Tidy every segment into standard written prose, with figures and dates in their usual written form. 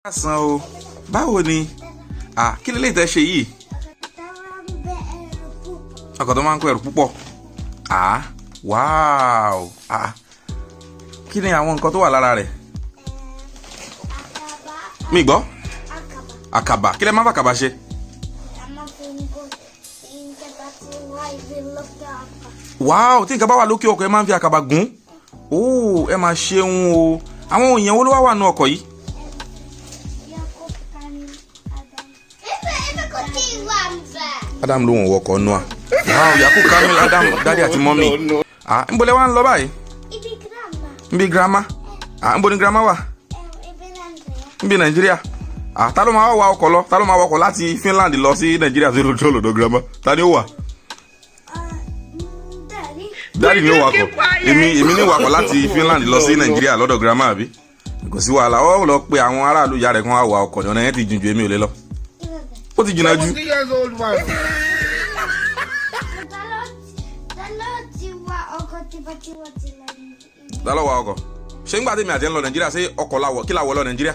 Asan o, báwo ni? Kí lè tẹ́ ṣe yìí? Ọkọ̀ tó máa ń kó ẹrù púpọ̀. Wow. Kí ni àwọn nǹkan tó wà lára rẹ̀? Mi gbọ́? Àkàbà. Kí lẹ máa ń fàkàbà ṣe? Wow, tí nǹkan bá wà lókè ọkọ̀ ẹ máa ń fi àkàbà gùn. Ẹ máa ṣeun o. Àwọn èèyàn wo ló wà nínú ọkọ̀ yìí? Adam ló wọ̀n wọkọ̀ nù à. Wow, Yacoob, Kamil, Adam, Daddy àti Mommy. Níbo lẹ wá ń lọ báyìí? Ibi grandma. Níbo ni grandma wà? Ibi Nàìjíríà. Ta ló máa wá ọkọ̀ lọ? Ta ló máa wọkọ̀ láti Finland lọ sí Nàìjíríà sí lọ́dọ̀ grandma? Ta ni ó wà? Daddy ni ó wakọ̀. Èmi ni wakọ̀ láti Finland lọ sí Nàìjíríà lọ́dọ̀ grandma àbí? Kò sí wàhálà. Ó lọ pe àwọn aráàlú ìyá rẹ̀ kan wá wa ọkọ̀ ní ọ̀nà yẹn ti jìn ju èmi ò lè lọ. Ó ti jìnnà jù. Ta ló wa ọkọ̀? Ṣé nígbà tí mi àti ẹ̀ ń lọ Nàìjíríà ṣé ọkọ̀ láwọ̀ kí láwọ̀ lọ Nàìjíríà?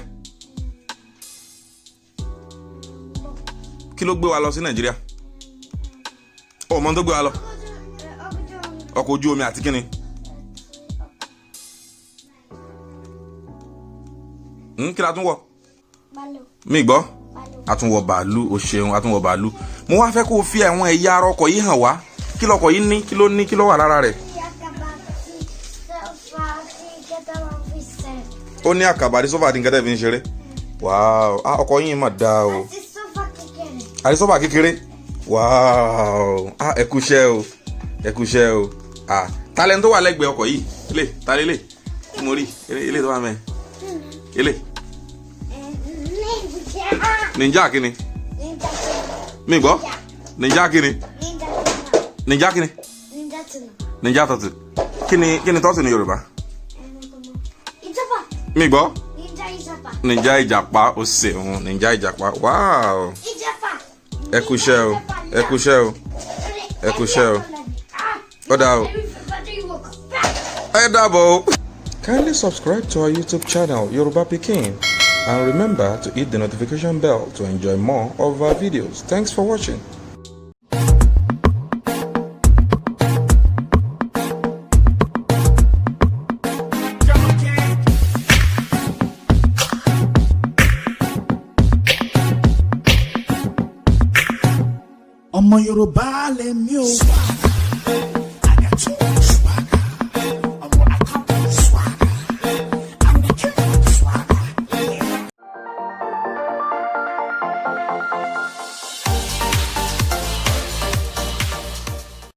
Kí ló gbé wa lọ sí Nàìjíríà? Ọmọ tó gbé wa lọ? Ọkọ̀ ojú omi àti kíni? Kí la tún wọ̀? Mi gbọ́? A tún wọ̀ bàálù, o ṣeun, a tún wọ̀ bàálù. Mo wá fẹ́ kó o fi àwọn ẹ̀yà ara ọkọ̀ yìí hàn wá. Kí lọkọ̀ yìí ní? Kí ló ní? Kí ló wà lára rẹ̀? Ó ní àkàbà àti sọ́fà àti nǹkan tẹ́ fi ń ṣeré. Wow, ọkọ̀ yìí mà dáa o. Àti sọ́fà kékeré. Wow, ẹ kú iṣẹ́ o. Ẹ kú iṣẹ́ o. Talent tó wà lẹ́gbẹ̀ẹ́ ọkọ̀ yìí. Ta lélẹ̀? Mo rí. Ilé tó wà mẹ́. Ilé. Ninja kini? Mi gbọ́? Ninja kini? Ninja kini? Ninja turtle. Kini turtle ní Yorùbá? Mi gbọ́? Ninja ìjàpá, o ṣeun, ninja ìjàpá. Wow. Ẹ kú iṣẹ́ o. Ẹ kú iṣẹ́ o. Ẹ kú iṣẹ́ o. Ó dà o. Ẹ dàbọ̀ o. Kindly subscribe to our YouTube channel, Yoruba Pikin. And remember to hit the notification bell to enjoy more of our videos. Thanks for watching. Ọmọ Yorùbá lèmi o.